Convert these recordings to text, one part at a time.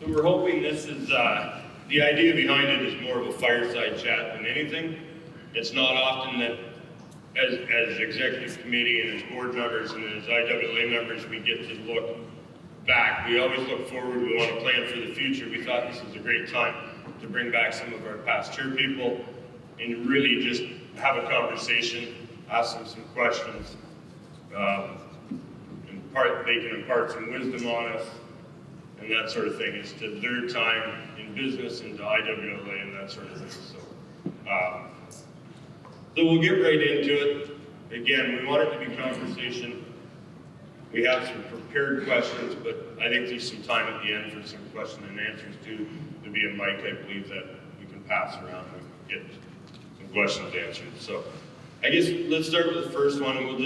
So we're hoping this is, the idea behind it is more of a fireside chat than anything. It's not often that as executive committee and as board members and as IWLA members, we get to look back. We always look forward. We want to plan for the future. We thought this was a great time to bring back some of our past chair people and really just have a conversation, ask them some questions, they can impart some wisdom on us, and that sort of thing, as to their time in business and to IWLA and that sort of thing. So we'll get right into it. Again, we want it to be conversation. We have some prepared questions, but I think there's some time at the end for some question and answers too. There'll be a mic, I believe, that we can pass around and we can get some questions answered. So I guess let's start with the first one, and we'll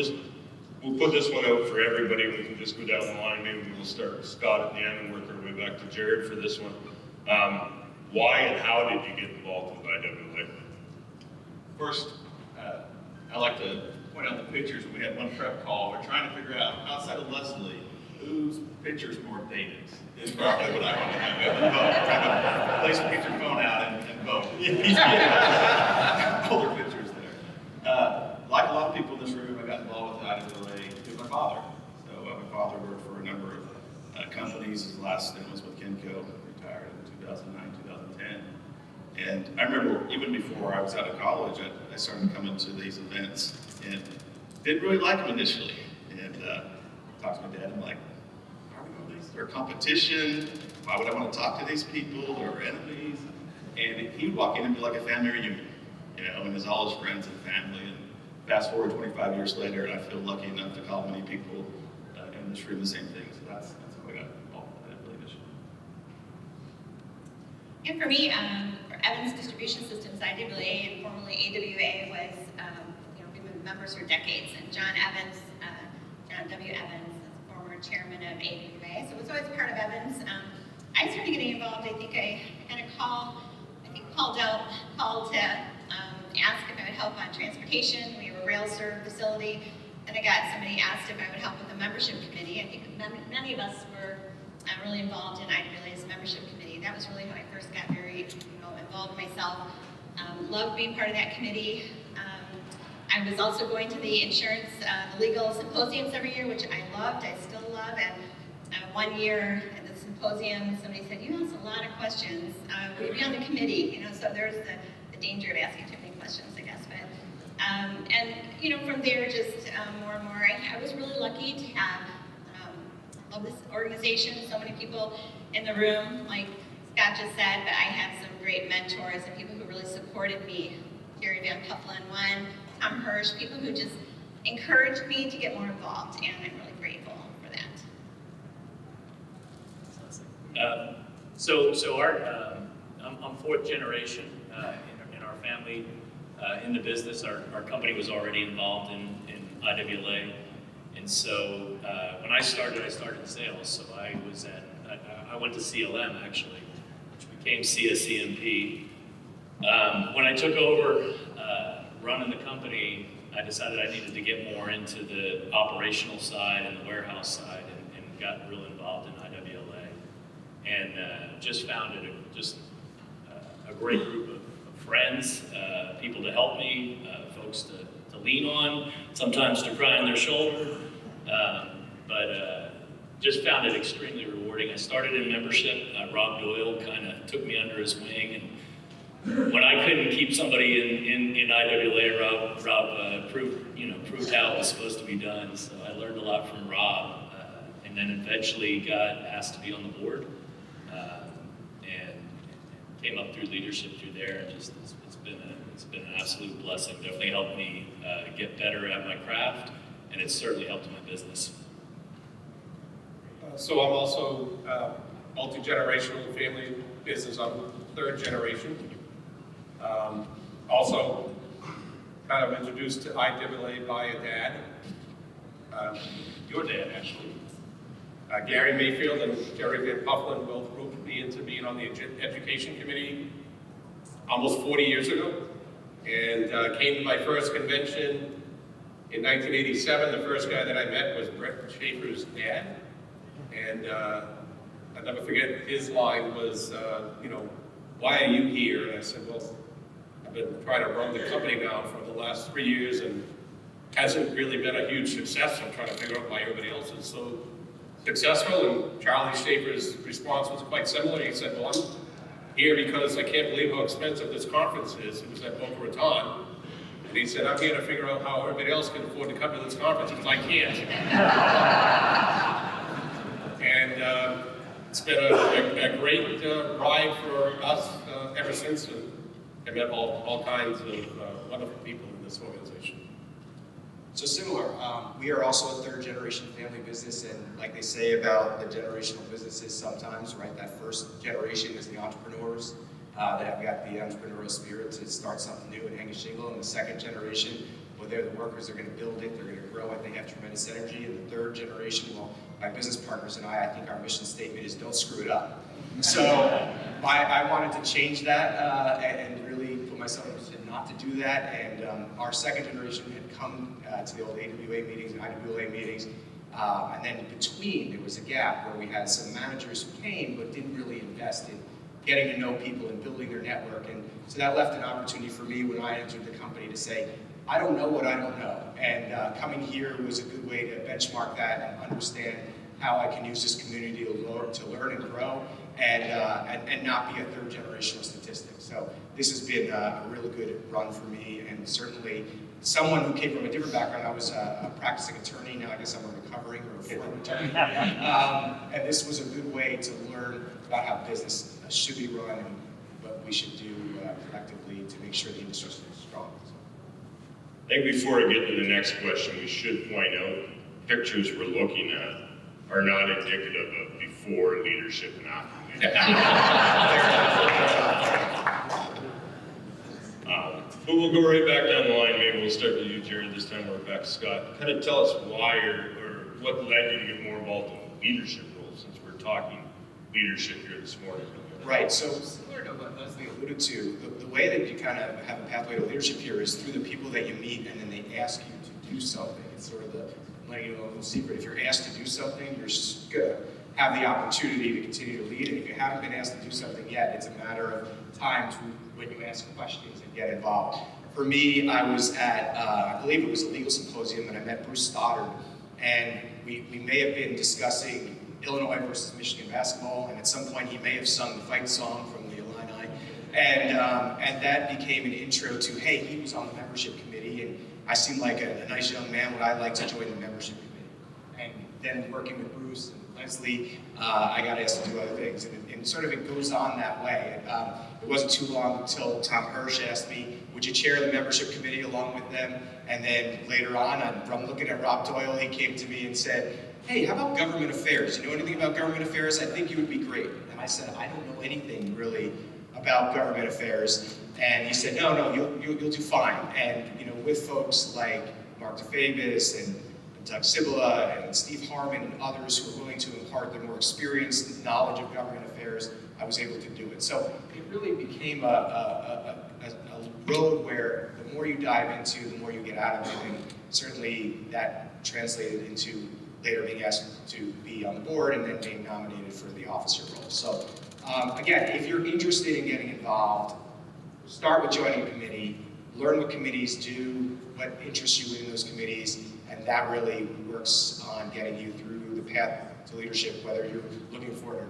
put this one out for everybody. We can just go down the line. Maybe we'll start with Scott at the end and work our way back to Jared for this one. Why and how did you get involved with IWLA? First, I like to point out the pictures. We had one prep call. We're trying to figure out, outside of Leslie, whose picture's more dated. Is probably what I want to have. Place your phone out and vote. Older pictures there. Like a lot of people in this room, I got involved with IWLA through my father. So my father worked for a number of companies. His last stint was with Kenco, retired in 2009, 2010. And I remember even before I was out of college, I started coming to these events and didn't really like them initially. And talked to my dad, I'm like, are we going to these? They're competition. Why would I want to talk to these people? They're enemies. And he would walk in and be like a family reunion, and there's all his friends and family. And fast forward 25 years later, and I feel lucky enough to call many people in this room the same thing. So that's how I got involved with that really initially. And for me, for Evans Distribution Systems, IWLA, and formerly AWA, was, we've been members for decades. And John Evans, John W. Evans, is former chairman of AWA, so it was always part of Evans. I started getting involved, I think I had a call, called to ask if I would help on transportation. We were a rail serve facility. And I got somebody asked if I would help with the membership committee. I think many of us were really involved in IWLA's membership committee. That was really how I first got very involved myself. Loved being part of that committee. I was also going to the insurance, the legal symposiums every year, which I loved, I still love. And one year at the symposium, somebody said, you asked a lot of questions. Will you be on the committee? So there's the danger of asking too many questions, I guess. But and from there, just more and more, I was really lucky to have love this organization, so many people in the room, like Scott just said, but I had some great mentors and people who really supported me. Jerry Van Pufflin, one, Tom Hirsch, people who just encouraged me to get more involved, and I'm really grateful for that. I'm fourth generation in our family in the business. Our company was already involved in IWLA, and so when I started in sales. So I went to CLM actually, which became CSCMP. When I took over running the company, I decided I needed to get more into the operational side and the warehouse side, and got real involved in IWLA, and just found it a great group of friends, people to help me, folks to lean on, sometimes to cry on their shoulder, but just found it extremely rewarding. I started in membership. Rob Doyle kind of took me under his wing, and when I couldn't keep somebody in IWLA, Rob proved how it was supposed to be done. So I learned a lot from Rob, and then eventually got asked to be on the board, and came up through leadership through there, and just it's been an absolute blessing. Definitely helped me get better at my craft, and it's certainly helped my business. So I'm also multi-generational family business. I'm third generation. Also kind of introduced to IWLA by a dad. Your dad, actually. Gary Mayfield and Jerry Van Pufflin both roped me into being on the education committee almost 40 years ago. And came to my first convention in 1987. The first guy that I met was Brett Schaefer's dad. And I'll never forget, his line was, why are you here? And I said, well, I've been trying to run the company now for the last 3 years and hasn't really been a huge success. I'm trying to figure out why everybody else is so successful. And Charlie Schaefer's response was quite similar. He said, well, I'm here because I can't believe how expensive this conference is. It was at Boca Raton. And he said, I'm here to figure out how everybody else can afford to come to this conference because I can't. And it's been a great ride for us ever since. And I met all kinds of wonderful people in this organization. So similar, we are also a third generation family business, and like they say about the generational businesses sometimes, right, that first generation is the entrepreneurs that have got the entrepreneurial spirit to start something new and hang a shingle, and the second generation, well, they're the workers, they're going to build it, they're going to grow it, they have tremendous energy, and the third generation, well, my business partners and I think our mission statement is don't screw it up. So I wanted to change that and really put myself in a position not to do that, and our second generation had come to the old AWA meetings and IWLA meetings, and then between there was a gap where we had some managers who came but didn't really invest in getting to know people and building their network, and so that left an opportunity for me when I entered the company to say, I don't know what I don't know, and coming here was a good way to benchmark that and understand how I can use this community to learn and grow, and not be a third generational statistic. So this has been a really good run for me, and certainly someone who came from a different background. I was a practicing attorney, now I guess I'm a recovering or a former attorney. And this was a good way to learn about how business should be run and what we should do collectively to make sure the industry is strong. So. I think before I get to the next question, we should point out pictures we're looking at are not indicative of before leadership and after. But we'll go right back down the line. Maybe we'll start with you, Jerry, this time we're back to Scott. Kind of tell us why or what led you to get more involved in leadership roles, since we're talking leadership here this morning. Right, so similar to what Leslie alluded to, the way that you kind of have a pathway to leadership here is through the people that you meet and then they ask you to do something. It's sort of the letting you know a little secret. If you're asked to do something, you're just gonna have the opportunity to continue to lead. And if you haven't been asked to do something yet, it's a matter of time to when you ask questions and get involved. For me, I was at, I believe it was a legal symposium, and I met Bruce Stoddard, and we may have been discussing Illinois versus Michigan basketball, and at some point he may have sung the fight song from the Illini, and that became an intro to, hey, he was on the membership committee, and I seemed like a nice young man, would I like to join the membership committee? And then working with Bruce and Leslie, I got asked to do other things, and sort of it goes on that way. It wasn't too long until Tom Hirsch asked me, would you chair the membership committee along with them? And then later on, I'm looking at Rob Doyle, he came to me and said, hey, how about government affairs? You know anything about government affairs? I think you would be great. And I said, I don't know anything really about government affairs. And he said, no, you'll do fine. And with folks like Mark DeFavis and Doug Sibila and Steve Harmon and others who are willing to impart their more experienced knowledge of government affairs, I was able to do it. So it really became a road where the more you dive into, the more you get out of it. And certainly that translated into later being asked to be on the board and then being nominated for the officer role. So again, if you're interested in getting involved, start with joining a committee, learn what committees do, what interests you in those committees, and that really works on getting you through the path to leadership, whether you're looking for it or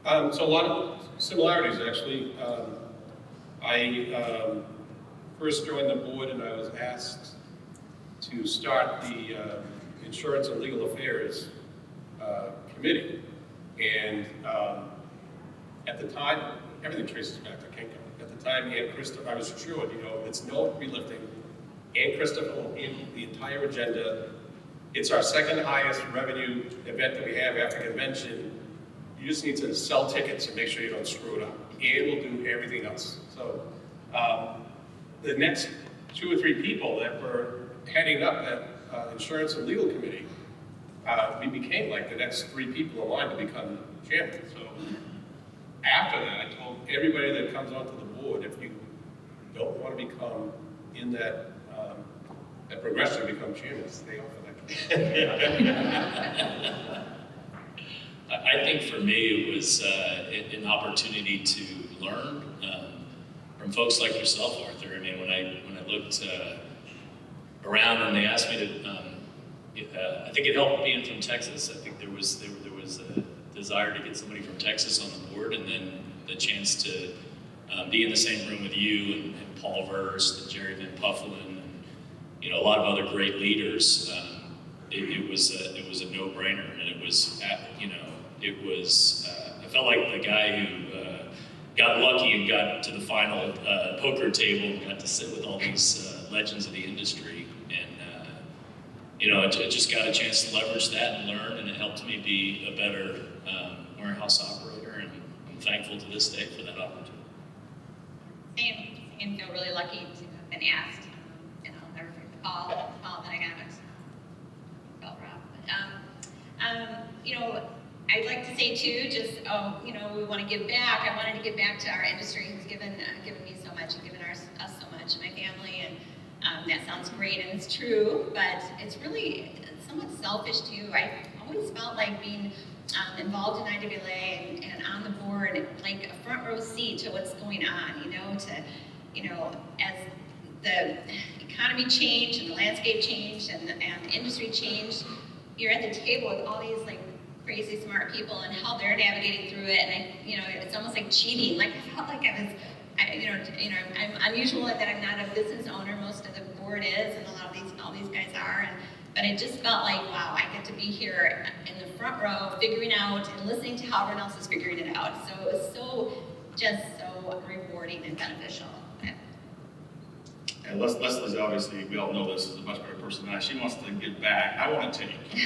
not. So a lot of similarities, actually. I first joined the board and I was asked to start the Insurance and Legal Affairs Committee. And at the time, everything traces back to Kenko. At the time, Ann Christopher, I was assured, it's no relifting. Ann Christopher in the entire agenda. It's our second highest revenue event that we have after convention. You just need to sell tickets and make sure you don't screw it up. Ann will do everything else. So the next 2 or 3 people that were heading up that Insurance and Legal Committee, we became like the next 3 people in line to become chairman. So after that, I told everybody that comes onto the board, if you don't want to become in that progression to become chairman, stay off of that committee. I think for me it was an opportunity to learn from folks like yourself, Arthur. I mean, when I looked around and they asked me to, I think it helped being from Texas. I think there was a desire to get somebody from Texas on the board, and then the chance to be in the same room with you and Paul Verst and Jerry Van Puffelen and a lot of other great leaders. It was a no-brainer, and it was I felt like the guy who got lucky and got to the final poker table and got to sit with all these legends of the industry, and I just got a chance to leverage that and learn, and it helped me be a better warehouse operator, and I'm thankful to this day for that opportunity. Same, feel really lucky to have been asked. I'll never forget the call that I got. Felt rough. But, I'd like to say too, we want to give back. I wanted to give back to our industry who's given me so much and given us so much, and my family, and that sounds great and it's true, but it's really somewhat selfish too. I always felt like being involved in IWLA and on the board, like a front row seat to what's going on, as the economy changed and the landscape changed and the industry changed, you're at the table with all these like crazy smart people and how they're navigating through it, and it's almost like cheating. Like I felt like I'm unusual in that I'm not a business owner. Most of the board is, and all these guys are. But it just felt like, wow, I get to be here in the front row, figuring out and listening to how everyone else is figuring it out. So it was so rewarding and beneficial. And Leslie's obviously, we all know this, is a much better person than I. She wants to give back. I want to take. I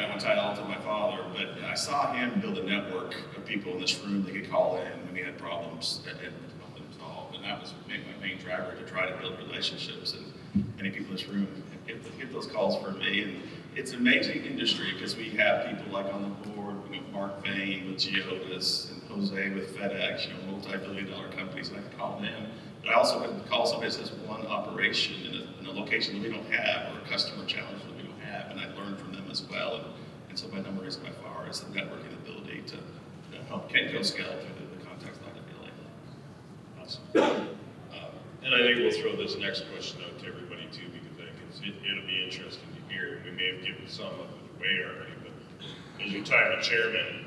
want to tie it all to my father, but I saw him build a network of people in this room that could call in when he had problems and help them solve. And that was my main driver, to try to build relationships. And many people in this room get those calls from me. And it's an amazing industry because we have people like on the board, Mark Vane with Geodis and Jose with FedEx, multi-billion-dollar companies, and I can call them. But I also can call somebody that says one operation in a location that we don't have, or a customer challenge that we don't have, and I learn from them as well. And so my number is by far is the networking ability to help Kenco scale through the context of IWLA. Awesome. And I think we'll throw this next question out to everybody too, because I think it'll be interesting to hear. We may have given some of it away already, but as your time as chairman,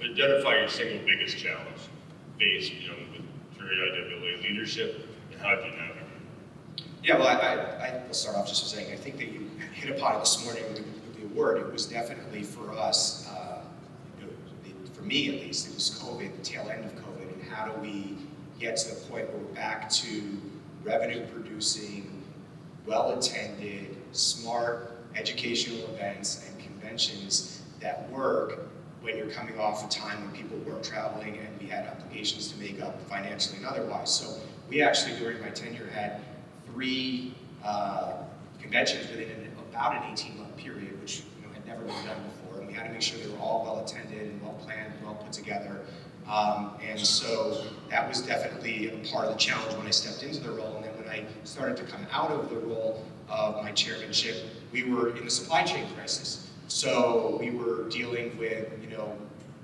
identify your single biggest challenge faced, with IWLA leadership, and how do you navigate? Yeah, well, I'll start off just by saying I think that you hit upon it this morning with the award. It was definitely for us, for me at least, it was COVID, the tail end of COVID, and how do we get to the point where we're back to revenue-producing, well-attended, smart educational events and conventions that work when you're coming off a time when people weren't traveling and we had obligations to make up financially and otherwise. So we actually, during my tenure, had 3 conventions within about an 18-month period, which had never been done before. And we had to make sure they were all well-attended and well-planned, well put together. And so that was definitely a part of the challenge when I stepped into the role. And then when I started to come out of the role of my chairmanship, we were in the supply chain crisis. So we were dealing with,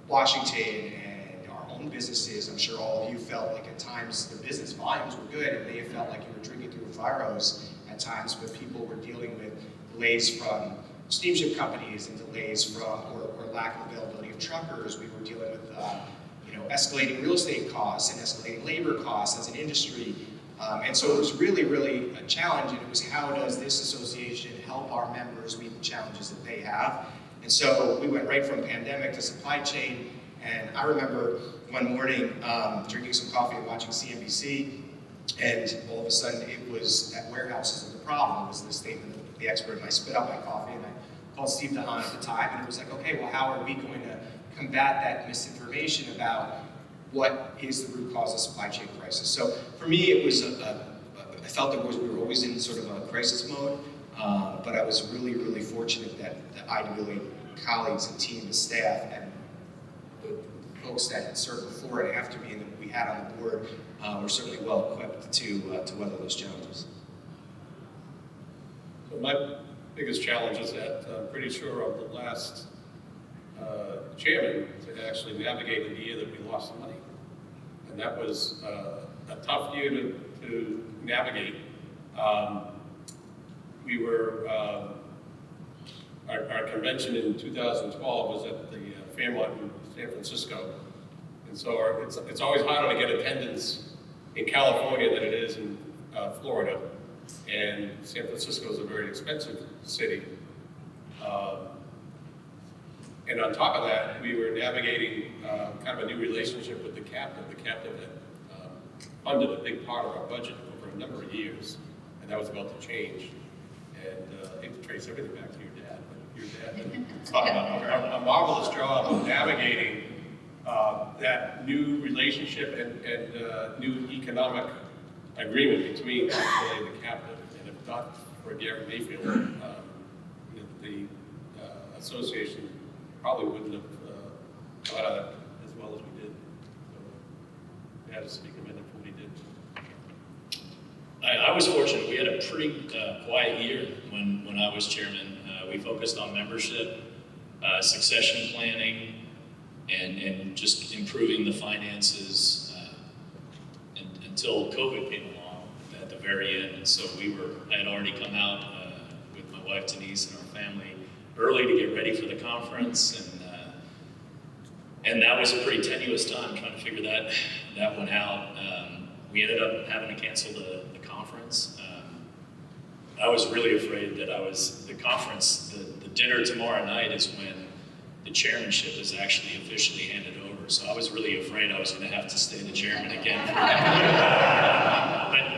Washington and our own businesses. I'm sure all of you felt like at times the business volumes were good. It may have felt like you were drinking through a fire hose at times, but people were dealing with delays from steamship companies and delays from, or lack of availability of truckers. We were dealing with, escalating real estate costs and escalating labor costs as an industry. And so it was really, really a challenge, and it was how does this association help our members meet the challenges that they have. And so we went right from pandemic to supply chain, and I remember one morning drinking some coffee and watching CNBC, and all of a sudden it was that warehouses are the problem, was the statement of the expert, and I spit out my coffee, and I called Steve DeHaan at the time, and it was like, okay, well, how are we going to combat that misinformation about what is the root cause of supply chain crisis? So for me, it was I felt that we were always in sort of a crisis mode, but I was really, really fortunate that the IWLA colleagues and team and staff and the folks that had served before and after me and that we had on the board were certainly well equipped to weather those challenges. So my biggest challenge is that I'm pretty sure of the last chairman to actually navigate the year that we lost the money. And that was a tough year to navigate. We were, our convention in 2012 was at the Fairmont in San Francisco. And so it's always harder to get attendance in California than it is in Florida. And San Francisco is a very expensive city. And on top of that, we were navigating kind of a new relationship with the captain. The captain had funded a big part of our budget over a number of years, and that was about to change. And I hate to trace everything back to your dad, but your dad did a marvelous job of navigating that new relationship and new economic agreement between the captain. And if not for Gary Mayfield, the association probably wouldn't have thought of it as well as we did. So we had to speak a minute for what he did. I was fortunate. We had a pretty quiet year when I was chairman. We focused on membership, succession planning, and just improving the finances until COVID came along at the very end. And so I had already come out with my wife Denise and our family early to get ready for the conference, and that was a pretty tenuous time trying to figure that one out. We ended up having to cancel the conference. I was really afraid that the conference, the dinner tomorrow night is when the chairmanship is actually officially handed over. So I was really afraid I was going to have to stay the chairman again.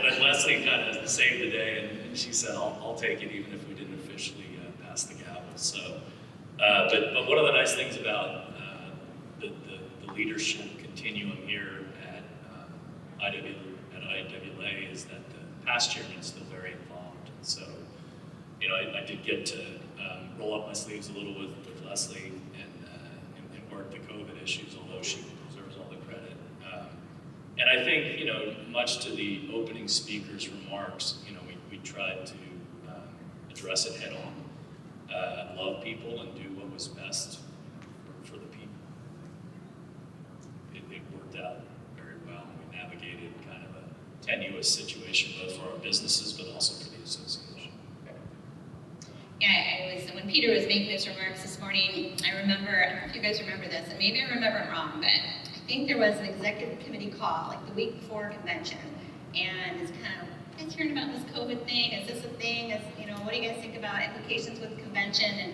But Leslie kind of saved the day, and she said, I'll take it even if we didn't officially pass the gavel. So, but one of the nice things about the leadership continuum here at IWLA is that the past chairman is still very involved. And so, I did get to roll up my sleeves a little with Leslie and work the COVID issues, although she deserves all the credit. And I think, much to the opening speaker's remarks, we tried to address it head on, love people and do what was best for the people. It worked out very well. We navigated kind of a tenuous situation, both for our businesses, but also for the association. Yeah, when Peter was making his remarks this morning, I don't know if you guys remember this, and maybe I remember it wrong, but I think there was an executive committee call, like the week before convention, and it's kind of, you guys hearing about this COVID thing? Is this a thing? What do you guys think about implications with the convention?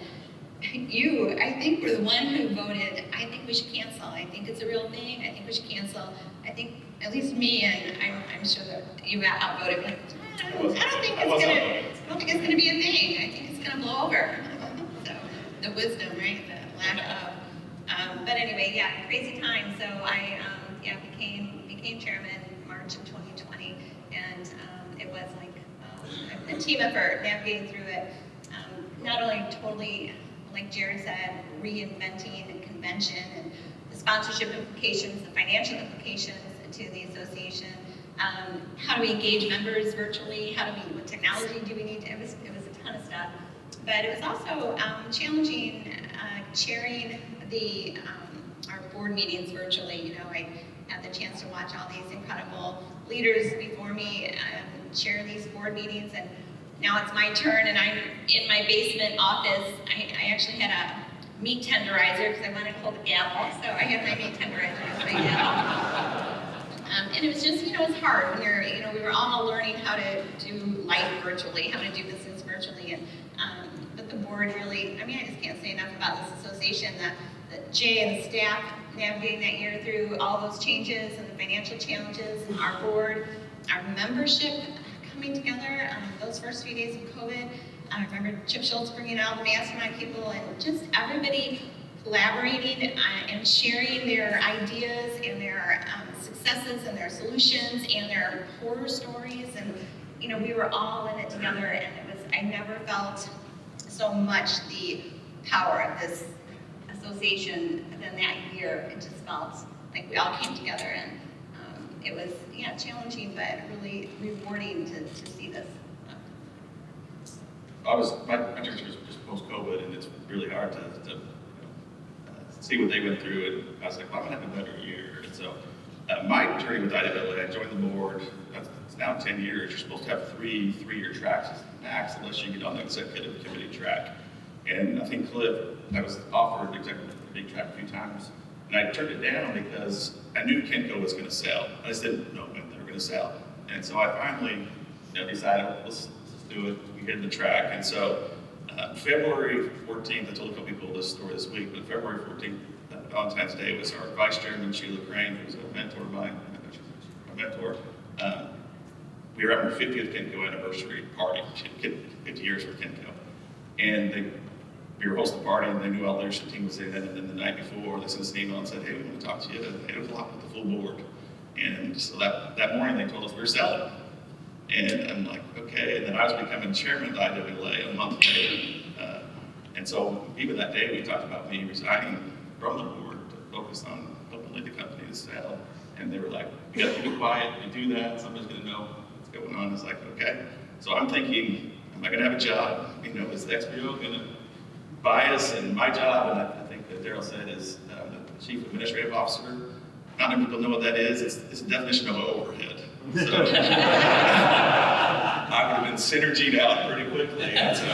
And you, I think, were the one who voted, I think we should cancel. I think it's a real thing. I think we should cancel. I think, at least me, and I'm sure that you outvoted, but I don't think it's going to be a thing. I think it's going to blow over. So, the wisdom, right? The lack of. But anyway, yeah, crazy time. So I, became chairman in March of 2020, and it was like a team effort navigating through it. Not only totally, like Jared said, reinventing the convention and the sponsorship implications, the financial implications to the association. How do we engage members virtually? What technology do we need? It was a ton of stuff. But it was also challenging chairing our board meetings virtually. I had the chance to watch all these incredible leaders before me chair these board meetings, and now it's my turn, and I'm in my basement office. I actually had a meat tenderizer because I wanted to hold the gavel, so I had my meat tenderizer as my gavel. And it was just, it's hard when we were all learning how to do life virtually, how to do business virtually, and but the board really, I just can't say enough about this association, that Jay and the staff navigating that year through all those changes and the financial challenges, and our board, our membership coming together, those first few days of COVID. I remember Chip Schultz bringing out the mastermind people, and just everybody collaborating and sharing their ideas and their successes and their solutions and their horror stories, and we were all in it together, and I never felt so much the power of this association than that year. It just felt like we all came together, and it was challenging but really rewarding to see this. My church was just post-COVID, and it's really hard to see what they went through, and I was like, well, I'm gonna have a better year. And so my journey with IWLA, I joined the board, it's now 10 years, you're supposed to have three-year tracks max unless you get on the executive committee track. And I think Cliff, I was offered executive committee track a few times, and I turned it down because I knew Kenco was gonna sell. I just didn't know when they were gonna sell. And so I finally decided, let's do it. We hit the track. And so February 14th, I told a couple people this story this week, but February 14th, Valentine's Day, was our Vice Chairman, Sheila Crane, who was a mentor of mine, my mentor. We were at our 50th Kenco anniversary party, 50 years with Kenco. And we were hosting the party, and they knew our leadership team was in it. And then the night before, they sent us an email and said, hey, we want to talk to you at 8 o'clock with the full board. And so that morning, they told us we were selling. And I'm like, okay. And then I was becoming chairman of the IWLA a month later. And so even that day, we talked about me resigning from the board to focus on helping lead the company to sell. And they were like, you got to keep it quiet. You do that, somebody's going to know what's going on. It's like, okay. So I'm thinking, am I going to have a job? Is the XBO going to buy us? And my job, and I think that Daryl said, is the Chief Administrative Officer. Not many people know what that is. It's a definition of an overhead. So I would have been synergied out pretty quickly. And so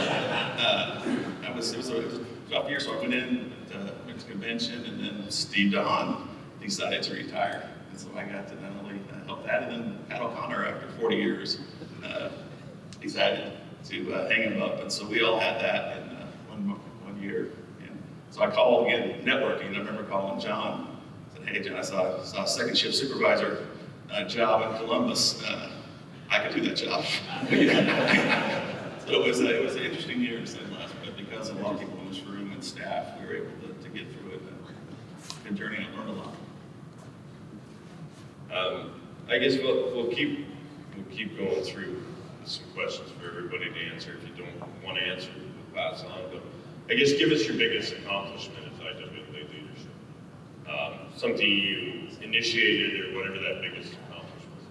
it was a tough year, so I went in to the convention, and then Steve Don decided to retire. And so I got to not only help that, and then Pat O'Connor, after 40 years, decided to hang him up. And so we all had that in one year. And so I called again, networking, and I remember calling John. I said, hey, John, I saw a second shift supervisor job in Columbus. I could do that job. So it was an interesting year to say the last, but because of a lot of people in this room and staff, we were able to get through it. And journey, I learned a lot. I guess we'll keep going through some questions for everybody to answer. If you don't want to answer, we'll pass on. But I guess give us your biggest accomplishment as IWLA leadership. Something you initiated or whatever that biggest accomplishment was.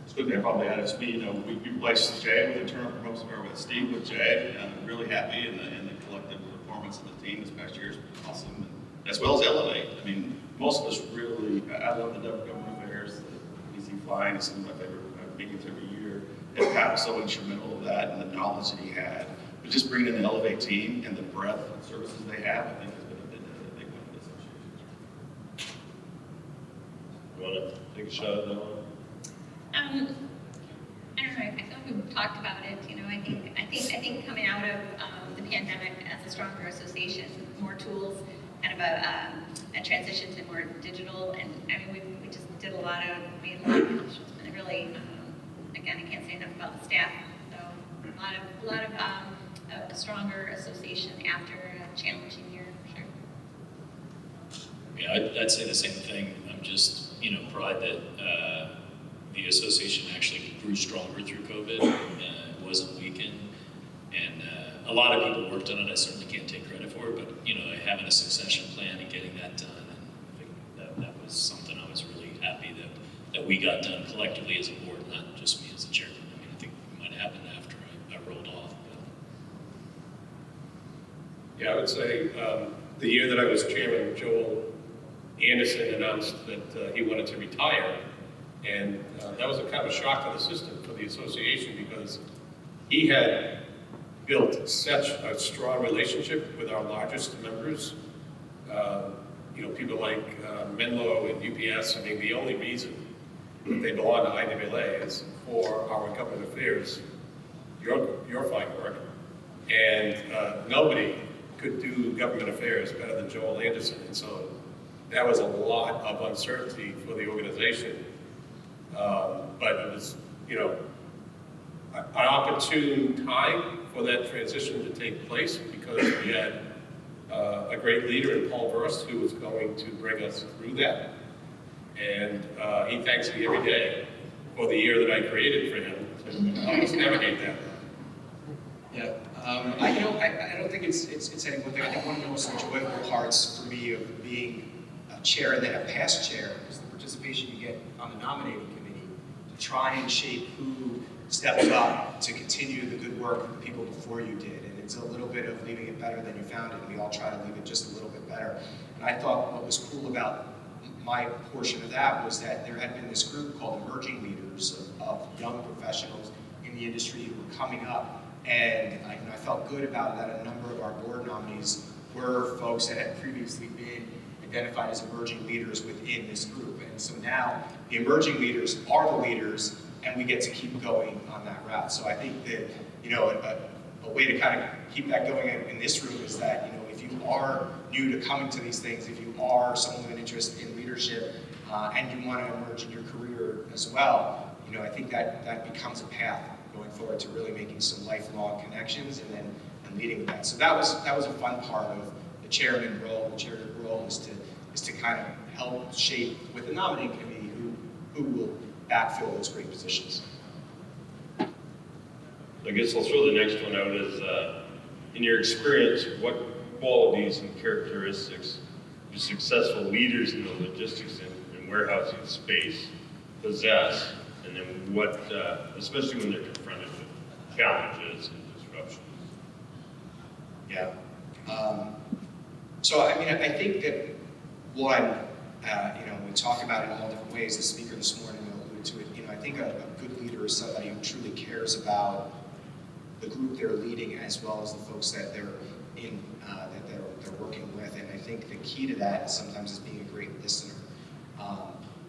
It's good thing I probably had is me. We replaced Jay with internal promotion, or with Steve with Jay. I'm really happy in the collective performance of the team this past year has been awesome, and as well as Elevate. I mean, most of us really, I love the government affairs, the DC flying is some of my favorite meetings every year. And Pat was so instrumental of that and the knowledge that he had. But just bringing in the Elevate team and the breadth of services they have, I think has been a big win for the association. You want to take a shot at that one? I don't know. I feel like we've talked about it. I think coming out of the pandemic as a stronger association, more tools, kind of a transition to more digital, and I mean we just did a lot of accomplishments, and really, again, I can't say enough about the staff. So a lot of a stronger association after a challenging year, for sure. Yeah, I'd say the same thing. I'm just, pride that the association actually grew stronger through COVID. It wasn't weakened. And a lot of people worked on it. I certainly can't take credit for it, but, having a succession plan and getting that done, and I think that was something I was really happy that we got done collectively as a board, not just me as a chairman. I mean, I think it might have happened after I rolled off. But. Yeah, I would say the year that I was chairman, Joel Anderson announced that he wanted to retire. And that was a kind of a shock to the system for the association, because he had built such a strong relationship with our largest members. People like Menlo and UPS. I mean, the only reason that they belong to IWLA is for our government affairs, your fine work. And nobody could do government affairs better than Joel Anderson. And so that was a lot of uncertainty for the organization. But it was, an opportune time for that transition to take place, because we had a great leader in Paul Burst who was going to bring us through that. And he thanks me every day for the year that I created for him to help us navigate that. Yeah, I don't think it's any one thing. I think one of the most enjoyable parts for me of being a chair and then a past chair is the participation you get on the nominating committee to try and shape who steps up to continue the good work that the people before you did. It's a little bit of leaving it better than you found it, and we all try to leave it just a little bit better. And I thought what was cool about my portion of that was that there had been this group called Emerging Leaders of young professionals in the industry who were coming up, and I felt good about that. A number of our board nominees were folks that had previously been identified as emerging leaders within this group. And so now the emerging leaders are the leaders, and we get to keep going on that route. So I think that, you know, a way to kind of keep that going in this room is that, you know, if you are new to coming to these things, if you are someone with an interest in leadership, and you want to emerge in your career as well, you know, I think that becomes a path going forward to really making some lifelong connections and leading with that. So that was a fun part of the chairman role. The chairman role is to kind of help shape with the nominating committee who will backfill those great positions. I guess I'll throw the next one out as, in your experience, what qualities and characteristics do successful leaders in the logistics and warehousing space possess? And then what, especially when they're confronted with challenges and disruptions? Yeah. So, I mean, I think that one, you know, we talk about it in all different ways. The speaker this morning alluded to it. You know, I think a good leader is somebody who truly cares about the group they're leading as well as the folks that they're in, that they're working with. And I think the key to that sometimes is being a great listener.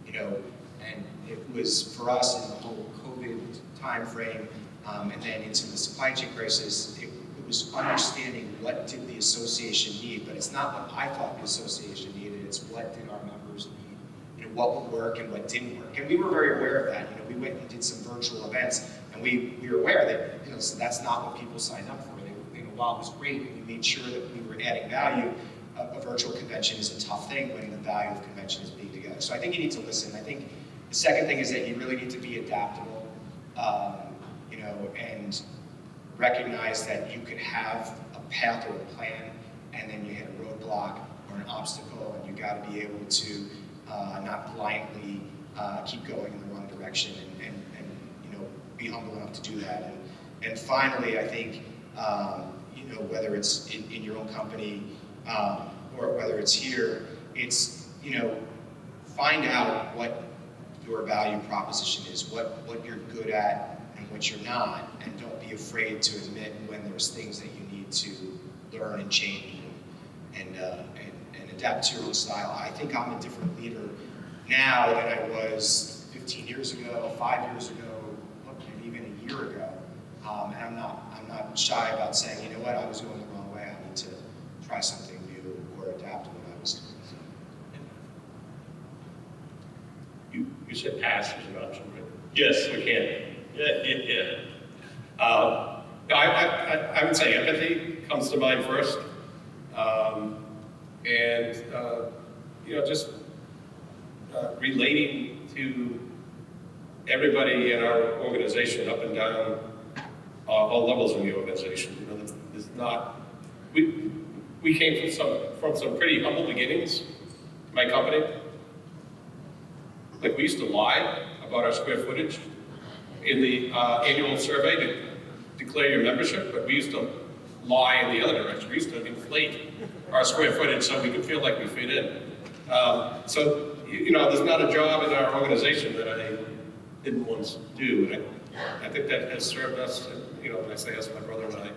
You know, and it was for us in the whole COVID time frame, and then into the supply chain crisis, it was understanding what did the association need, but it's not what I thought the association needed, it's what did our members need, you know, what would work and what didn't work. And we were very aware of that. You know, we went and did some virtual events, and we were aware that, you know, so that's not what people signed up for. They, you know, while it was great and we made sure that we were adding value, a virtual convention is a tough thing when the value of convention is being together. So I think you need to listen. I think the second thing is that you really need to be adaptable, you know, and recognize that you could have a path or a plan, and then you hit a roadblock or an obstacle, and you got to be able to not blindly keep going in the wrong direction, and you know, be humble enough to do that. And finally, I think you know, whether it's in your own company or whether it's here, it's, you know, find out what your value proposition is, what you're good at and what you're not, and don't be afraid to admit when there's things that you need to learn and change and adapt to your own style. I think I'm a different leader now than I was 15 years ago, 5 years ago, maybe even a year ago. And I'm not shy about saying, you know what, I was going the wrong way. I need to try something new or adapt to what I was doing. You said pass was an option, right? Yes, we can. Yeah. I would say empathy comes to mind first. You know, just relating to everybody in our organization, up and down all levels of the organization. You know, there's not. We came from some pretty humble beginnings. My company, like we used to lie about our square footage in the annual survey to declare your membership, but we used to lie in the other direction. We used to inflate our square footage so we could feel like we fit in. So, you know, there's not a job in our organization that I didn't once do. And I think that has served us, you know, when I say us, my brother and I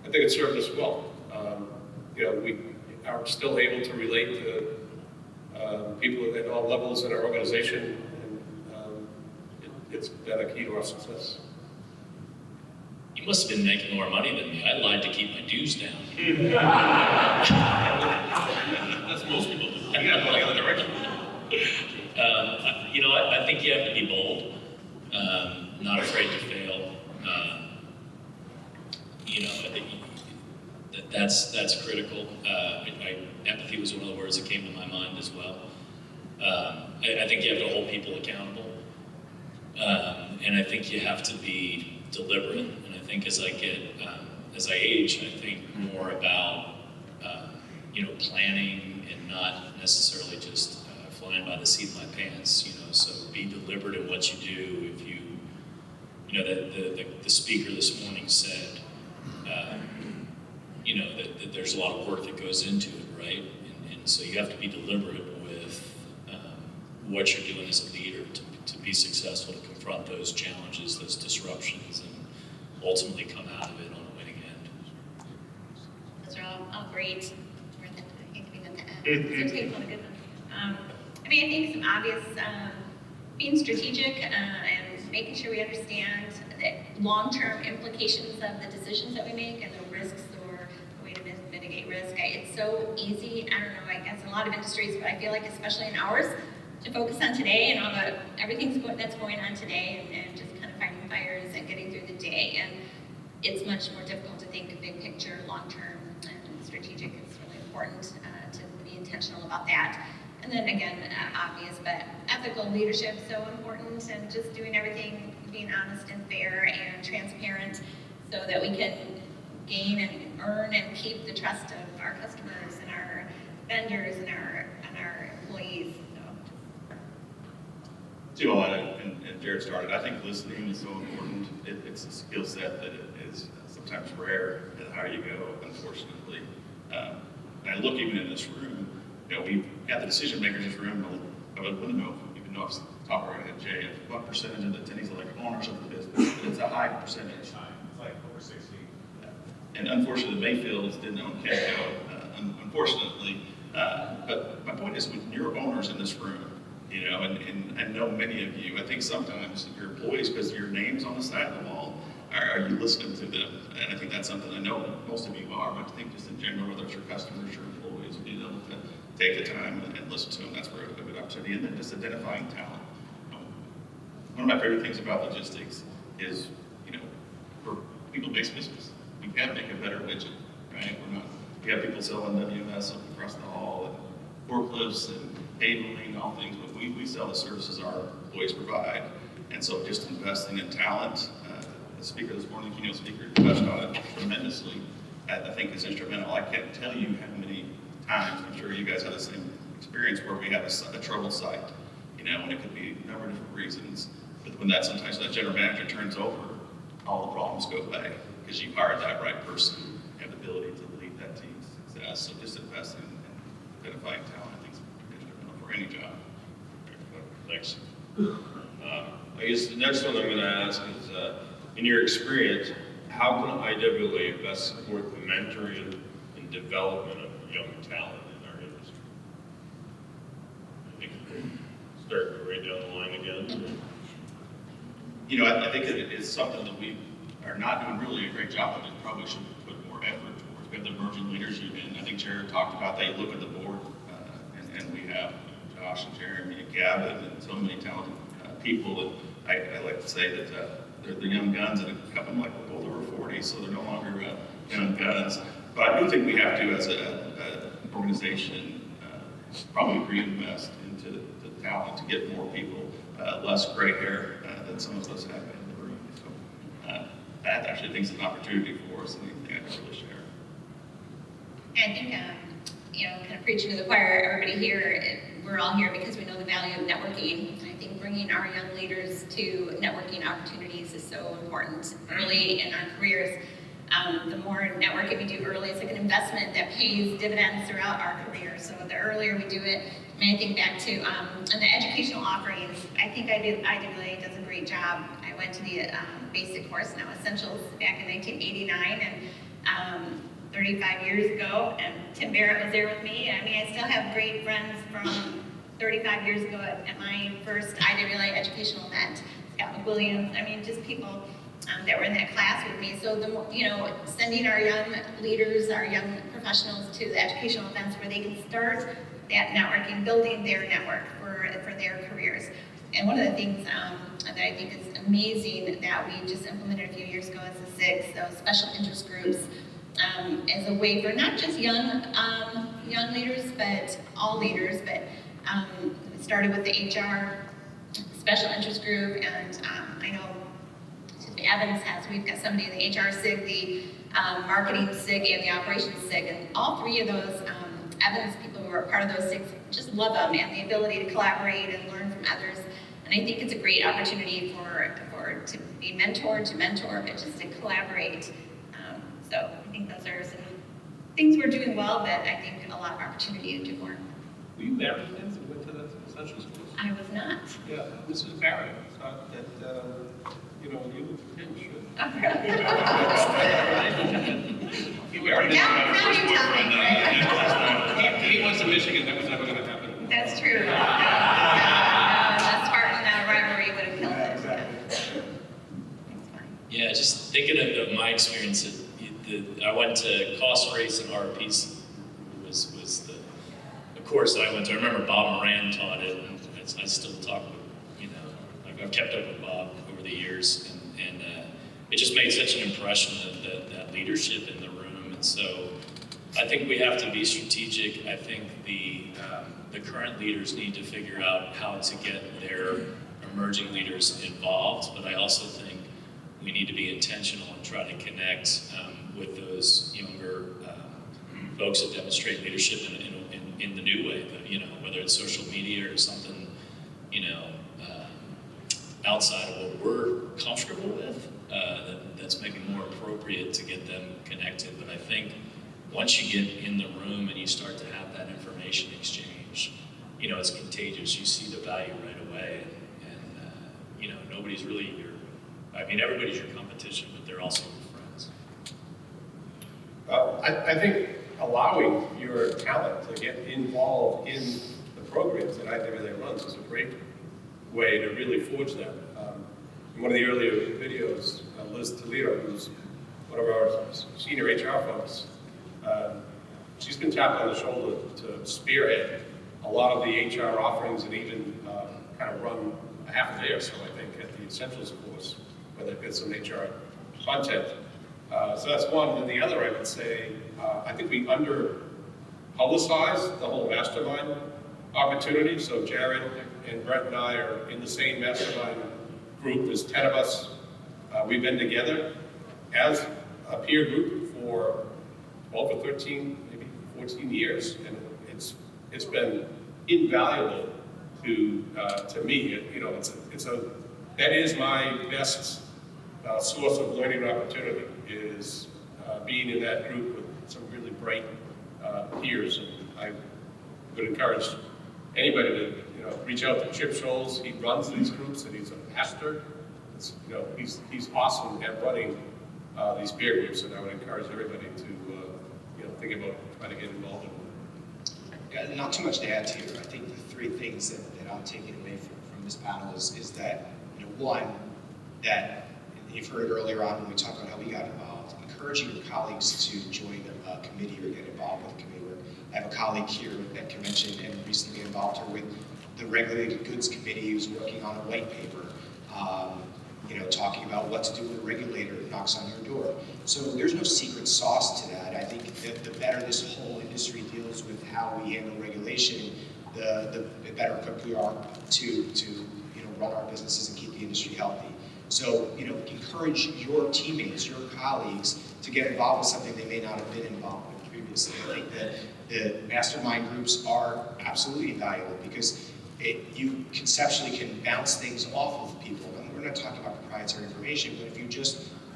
think it served us well. You know, we are still able to relate to people at all levels in our organization, and it's been a key to our success. You must have been making more money than me. I lied to keep my dues down. That's most people do. I gotta go the other direction. You know, I think you have to be bold, not afraid to fail. You know, I think that's critical. Empathy was one of the words that came to my mind as well. I think you have to hold people accountable, and I think you have to be deliberate. And I think as I age, I think more about you know, planning and not necessarily just flying by the seat of my pants. You know, so be deliberate in what you do. If you know, the speaker this morning said, there's a lot of work that goes into it, right? And so you have to be deliberate with what you're doing as a leader to be successful, to confront those challenges, those disruptions, and ultimately come out of it on a winning end. Those are all great. I hate to be the so take on a good one. I mean, I think some obvious, being strategic and making sure we understand the long-term implications of the decisions that we make and the risks or the way to mitigate risk. It's so easy, I don't know, I guess in a lot of industries, but I feel like especially in ours, to focus on today and all everything that's going on today and just kind of fighting fires and getting through the day. And it's much more difficult to think big picture, long-term, and strategic. It's really important to be intentional about that. And then again, obvious, but ethical leadership is so important, and just doing everything, being honest and fair and transparent so that we can gain and earn and keep the trust of our customers and our vendors and our employees. To all that, and Jared started, I think listening is so important. It's a skill set that is sometimes rare in how you go, unfortunately. And I look even in this room, we've got the decision makers in this room. I wouldn't know, even know if it's top right at Jay, what percentage of the attendees are like owners of the business. But it's a high percentage. It's like over 60. And unfortunately, Mayfields didn't own Kenco, unfortunately. But my point is, when you're owners in this room, and I know many of you, I think sometimes your employees, because your name's on the side of the wall, are you listening to them? And I think that's something I know most of you are, but I think just in general, whether it's your customers, your employees, being able to take the time and listen to them, that's where a good opportunity. And then just identifying talent. One of my favorite things about logistics is, we're people-based business. We can't make a better widget, right? We have people selling WMS up across the hall, and forklifts, and cabling, all things, but we sell the services our employees provide. And so just investing in talent, the speaker this morning, keynote speaker, touched on it tremendously, I think is instrumental. I can't tell you how many times, I'm sure you guys have the same experience, where we have a troubled site, and it could be a number of different reasons. But when sometimes that general manager turns over, all the problems go away because you hired that right person, have the ability to lead that team's success. So just investing in identifying talent, I think, is instrumental for any job. Thanks. I guess the next one I'm going to ask is, in your experience, how can IWLA best support the mentoring and development of young talent in our industry? I think start right down the line again. I think it is something that we are not doing really a great job of, and probably should put more effort towards. We have the emerging leaders unit, and I think Jared talked about that. You look at the board, and we have Josh and Jeremy and Gavin and so many talented people. And I like to say that they're the young guns, and a couple of them like, well, they're over 40, so they're no longer young guns. But I do think we have to, as an organization, probably reinvest into the talent to get more people, less gray hair than some of us have in the room. So that actually thinks is an opportunity for us, and anything I can really share. I think, kind of preaching to the choir, everybody here, we're all here because we know the value of networking. I think bringing our young leaders to networking opportunities is so important early in our careers. The more networking we do early, it's like an investment that pays dividends throughout our career. So the earlier we do it, I think back to and the educational offerings. I think IWLA does a great job. I went to the basic course, now Essentials, back in 1989, and 35 years ago, and Tim Barrett was there with me. I mean, I still have great friends from 35 years ago at my first IWLA educational event. Scott McWilliams, I mean, just people that were in that class with me. So the more, sending our young leaders, our young professionals to the educational events where they can start that networking, building their network for their careers. And one of the things that I think is amazing that we just implemented a few years ago is the SIGs, those special interest groups, as a way for not just young leaders, but all leaders. But it started with the HR special interest group, and I know Evans we've got somebody in the HR SIG, the marketing SIG, and the operations SIG, and all three of those Evans people who are part of those SIGs just love them and the ability to collaborate and learn from others. And I think it's a great opportunity to be mentored, to mentor, but just to collaborate. So I think those are some things we're doing well, but I think a lot of opportunity to do more. Were you married then and went to the essential schools? I was not. Yeah, Mrs. Barrett, thought that, you know, you and should. He married Now you tell me, right? He went to Michigan, that was never gonna happen. That's true. The Spartan rivalry would have killed it. Exactly. It's fine. Yeah, just thinking of my experience, I went to cost race and RPs was the course that I went to. I remember Bob Moran taught it, and I still talk with, you know, I've kept up with Bob over the years, and it just made such an impression, that leadership in the room. And so I think we have to be strategic. I think the current leaders need to figure out how to get their emerging leaders involved, but I also think we need to be intentional and try to connect with those younger folks that demonstrate leadership in the new way, you know, whether it's social media or something, you know, outside of what we're comfortable with, that's maybe more appropriate to get them connected. But I think once you get in the room and you start to have that information exchange, you know, it's contagious. You see the value right away, and you know, nobody's really everybody's your competition, but they're also your friends. I think allowing your talent to get involved in the programs that IWLA runs is a great way to really forge that. In one of the earlier videos, Liz Toledo, who's one of our senior HR folks, she's been tapped on the shoulder to spearhead a lot of the HR offerings, and even kind of run a half a day or so, I think, at the Essentials course, where they've got some HR content. So that's one. And the other, I would say, I think we under-publicize the whole mastermind opportunity. So Jared and Brett and I are in the same mastermind group. There's 10 of us. We've been together as a peer group for 12 or 13, maybe 14 years. And it's been invaluable to me. You know, that is my best source of learning opportunity, is being in that group with some really bright peers. And I would encourage anybody to, you know, reach out to Chip Scholes. He runs these groups, and he's a pastor. You know, he's awesome at running these peer groups, and I would encourage everybody to you know, think about trying to get involved in them. Yeah, not too much to add here. I think the three things that I'm taking away from this panel is that, you know, one, that you've heard earlier on when we talked about how we got involved, encouraging your colleagues to join a committee or get involved with a committee work. I have a colleague here at convention and recently involved her with the Regulated Goods Committee, who's working on a white paper, you know, talking about what to do when a regulator knocks on your door. So there's no secret sauce to that. I think that the better this whole industry deals with how we handle regulation, the better equipped we are to you know, run our businesses and keep the industry healthy. So, you know, encourage your teammates, your colleagues to get involved with something they may not have been involved with previously. I think that the mastermind groups are absolutely valuable because you conceptually can bounce things off of people. And we're not talking about proprietary information, but if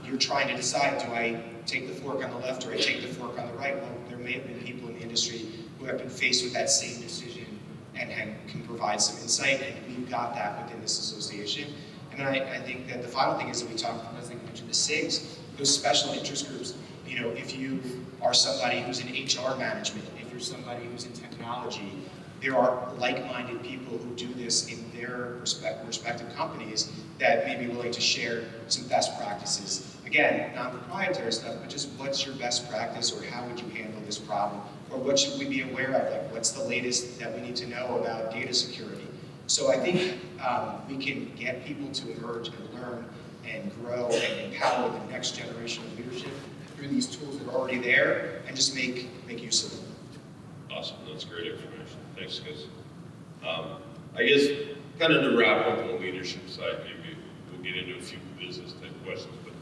you're trying to decide, do I take the fork on the left or I take the fork on the right? Well, there may have been people in the industry who have been faced with that same decision and can provide some insight, and we've got that within this association. And then I think that the final thing is that we talked about, as I mentioned, the SIGs, those special interest groups. You know, if you are somebody who's in HR management, if you're somebody who's in technology, there are like-minded people who do this in their respective companies that may be willing to share some best practices. Again, non-proprietary stuff, but just what's your best practice, or how would you handle this problem, or what should we be aware of? Like, what's the latest that we need to know about data security? So I think we can get people to emerge and learn and grow and empower the next generation of leadership through these tools that are already there, and just make use of them. Awesome, that's great information. Thanks, guys. I guess, kind of to wrap up on the leadership side, maybe we'll get into a few business type questions, but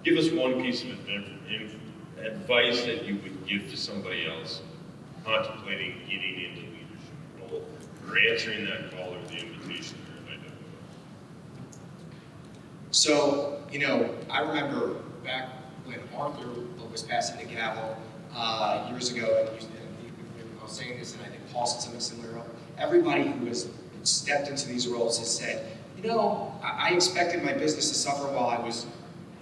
give us one piece of advice that you would give to somebody else contemplating getting into leadership role, or answering that call or the invitation there. So, you know, I remember back when Arthur was passing the gavel, years ago, and I was saying this, and I think Paul said something similar. Everybody who has stepped into these roles has said, you know, I expected my business to suffer while I was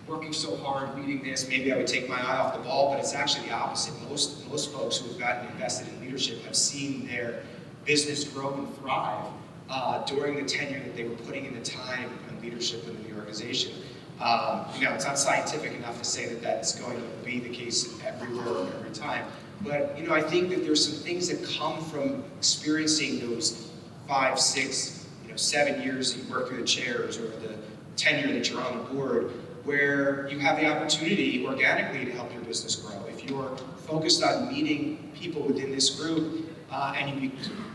working so hard, leading this. Maybe I would take my eye off the ball, but it's actually the opposite. Most folks who have gotten invested in leadership have seen their business grow and thrive during the tenure that they were putting in the time and leadership within the organization. You know, it's not scientific enough to say that that's going to be the case everywhere, every time. But, you know, I think that there's some things that come from experiencing those 5, 6, 7 years that you work through the chairs, or the tenure that you're on the board, where you have the opportunity organically to help your business grow. If you're focused on meeting people within this group and you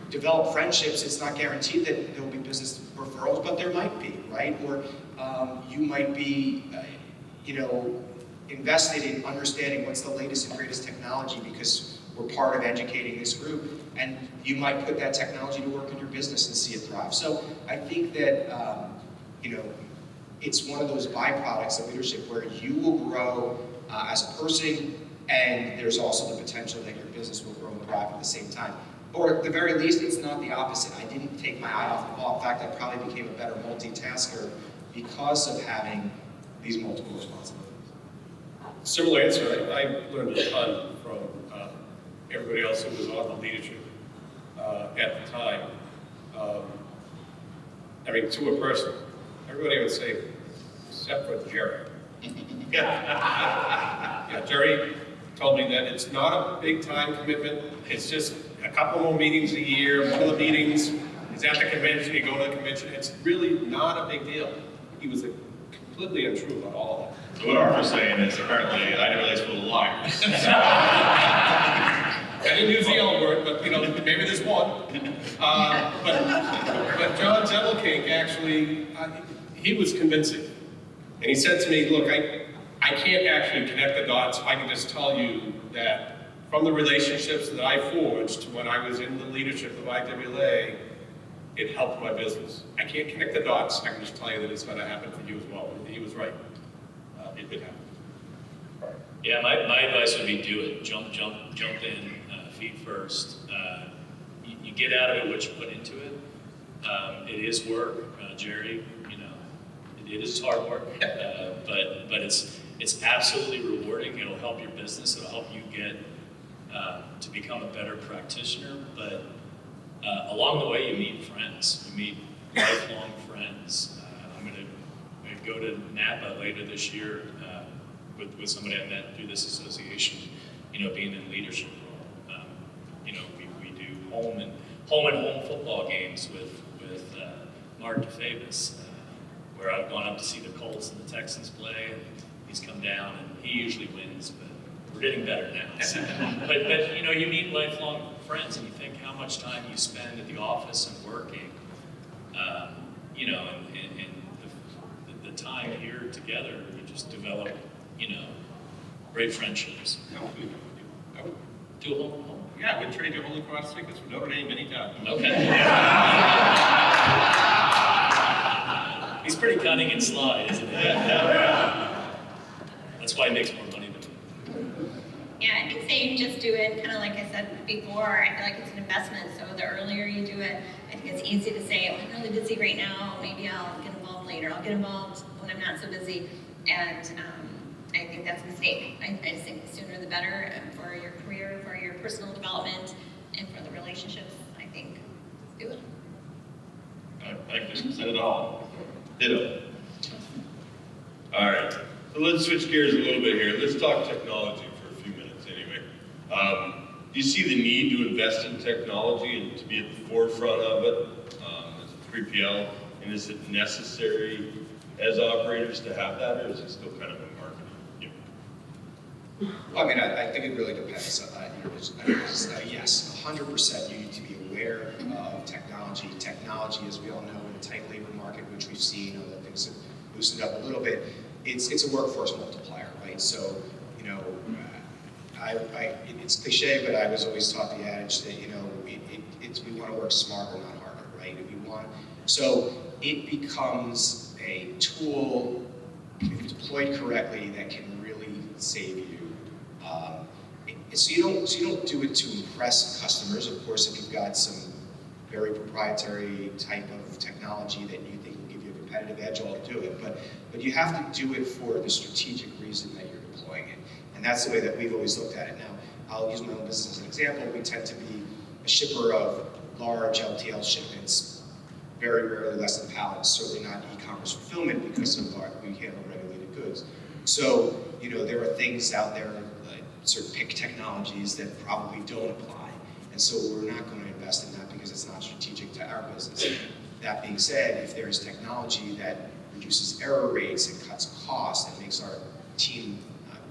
develop friendships, it's not guaranteed that there will be business referrals, but there might be, right? Or you might be, invested in understanding what's the latest and greatest technology because we're part of educating this group, and you might put that technology to work in your business and see it thrive. So I think that, it's one of those byproducts of leadership where you will grow as a person, and there's also the potential that your business will grow and thrive at the same time. Or at the very least, it's not the opposite. I didn't take my eye off the ball. In fact, I probably became a better multitasker because of having these multiple responsibilities. Similar answer. I learned a ton from everybody else who was on the leadership at the time. To a person, everybody would say, except for Jerry. Yeah, Jerry told me that it's not a big time commitment. It's just a couple more meetings a year. One of the meetings is at the convention. You go to the convention. It's really not a big deal. He was completely untrue about all of that. So what Arthur's saying is apparently IWLA is full of liars. I didn't use the L word, but maybe there's one. But John Zettlecake actually, he was convincing. And he said to me, look, I can't actually connect the dots. I can just tell you that from the relationships that I forged when I was in the leadership of IWLA, it helped my business. I can't connect the dots. I can just tell you that it's going to happen for you as well. He was right. It did happen. Yeah, my advice would be do it. Jump in, feet first. You get out of it what you put into it. It is work, Jerry. It is hard work, but it's absolutely rewarding. It'll help your business. It'll help you get to become a better practitioner. But along the way, you meet friends. You meet lifelong friends. I'm going to go to Napa later this year with somebody I met through this association. Being in leadership role. We do home and home football games with Mark DeFavis, where I've gone up to see the Colts and the Texans play, and he's come down, and he usually wins, but we're getting better now. So, but you meet lifelong friends, and you think how much time you spend at the office and working, and the time here together, you just develop, great friendships. Do a home. Yeah, we trade your Holy Cross tickets for Notre Dame anytime. Okay. He's pretty cunning and sly, isn't he? That's why he makes more money than me. Yeah, I think saying just do it, kind of like I said before, I feel like it's an investment. So the earlier you do it, I think it's easy to say, oh, I'm really busy right now, maybe I'll get involved later. I'll get involved when I'm not so busy. And I think that's a mistake. I just think the sooner the better for your career, for your personal development, and for the relationships. I think do it. Thank you. Said it all. Ditto. All right, so let's switch gears a little bit here. Let's talk technology for a few minutes anyway. Do you see the need to invest in technology and to be at the forefront of it as a 3PL? And is it necessary as operators to have that, or is it still kind of a marketing gimmick? Well, I think it really depends. Yes, 100% you need to be aware of technology. Technology, as we all know, in a tight labor market, which we've seen, although things have loosened up a little bit, it's a workforce multiplier, right? So, it's cliche, but I was always taught the adage that, we want to work smarter, not harder, right? So it becomes a tool, if deployed correctly, that can really save you. And so you don't do it to impress customers. Of course, if you've got some very proprietary type of technology that you think will give you a competitive edge, I'll do it. But you have to do it for the strategic reason that you're deploying it. And that's the way that we've always looked at it. Now, I'll use my own business as an example. We tend to be a shipper of large LTL shipments, very rarely less than pallets, certainly not e-commerce fulfillment because of we handle regulated goods. So, there are things out there, like certain pick technologies that probably don't apply. And so we're not going to invest in that because it's not strategic to our business. That being said, if there is technology that reduces error rates and cuts costs and makes our team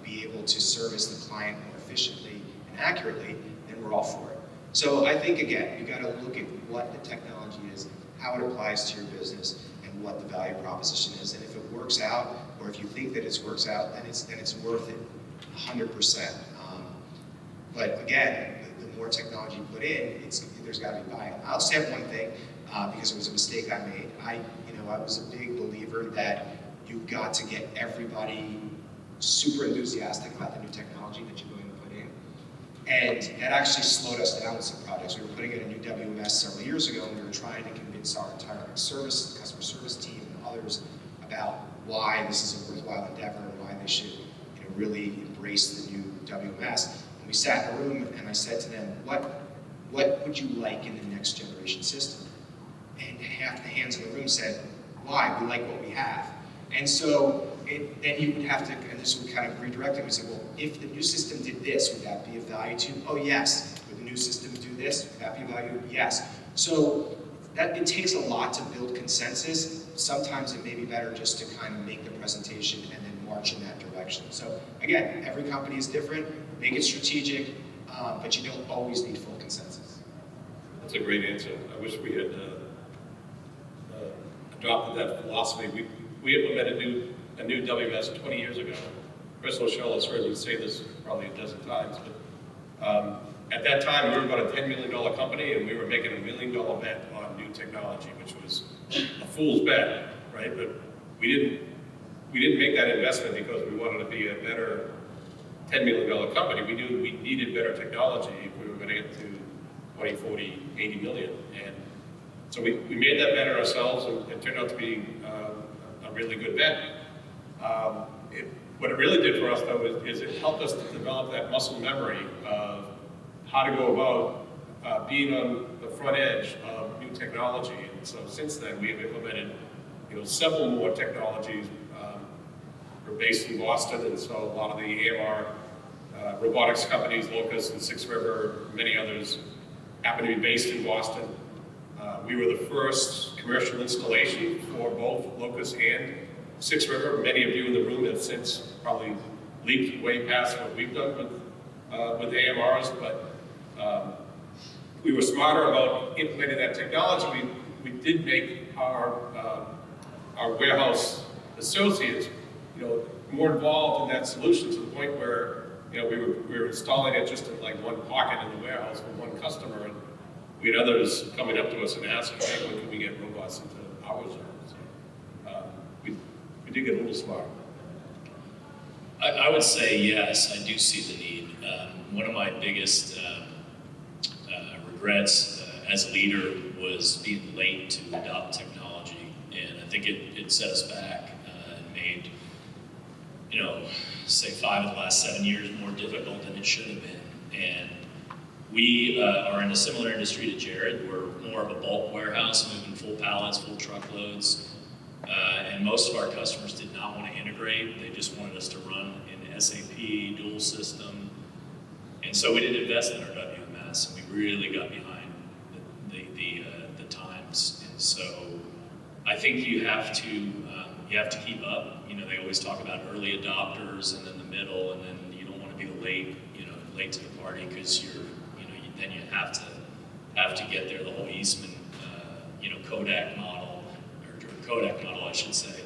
be able to service the client more efficiently and accurately, then we're all for it. So I think, again, you got to look at what the technology is, how it applies to your business, and what the value proposition is. And if it works out, or if you think that it works out, then it's worth it 100%. But again, the more technology you put in, there's got to be buy-in. I'll just have one thing, because it was a mistake I made. I was a big believer that you've got to get everybody super enthusiastic about the new technology that you're going to put in. And that actually slowed us down with some projects. We were putting in a new WMS several years ago, and we were trying to convince our entire customer service team and others about why this is a worthwhile endeavor and why they should really embrace the new WMS. And we sat in a room, and I said to them, what would you like in the next generation system? And half the hands in the room said, why? We like what we have. And so then you would have to, and this would kind of redirect them. We said, well, if the new system did this, would that be of value to you? Oh, yes. Would the new system do this? Would that be of value? Yes. So it takes a lot to build consensus. Sometimes it may be better just to kind of make the presentation and then march in that direction. So again, every company is different. Make it strategic, but you don't always need full consensus. That's a great answer. I wish we had adopted that philosophy. We implemented a new WMS 20 years ago. Chris O'Shell has heard me say this probably a dozen times, but at that time we were about a $10 million company, and we were making $1 million bet on new technology, which was a fool's bet, right? But we didn't make that investment because we wanted to be a better $10 million company. We knew we needed better technology if we were going to get to 20, 40, 80 million. And so we made that bet on ourselves, and it turned out to be a really good bet. What it really did for us, though, is it helped us to develop that muscle memory of how to go about being on the front edge of new technology. And so since then, we have implemented, several more technologies. We're based in Boston, and so a lot of the AMR robotics companies, Locust and Six River, many others, happen to be based in Boston. We were the first commercial installation for both Locust and Six River. Many of you in the room have since probably leaped way past what we've done with AMRs, but we were smarter about implementing that technology. We did make our warehouse associates, more involved in that solution to the point where, we were installing it just in like one pocket in the warehouse for one customer, and we had others coming up to us and asking, hey, when can we get robots into our zone? So, we did get a little smart. I would say yes, I do see the need. One of my biggest regrets as a leader was being late to adopt technology, and I think it set us back and made, say 5 of the last 7 years more difficult than it should have been. And we are in a similar industry to Jared. We're more of a bulk warehouse, moving full pallets, full truckloads. And most of our customers did not want to integrate. They just wanted us to run in SAP, dual system. And so we did invest in our WMS, and we really got behind the times. And so I think you have to keep up. They always talk about early adopters and then the middle, and then you don't want to be late to the party, because then you have to get there. The whole Eastman, Kodak model, or Kodak model, I should say.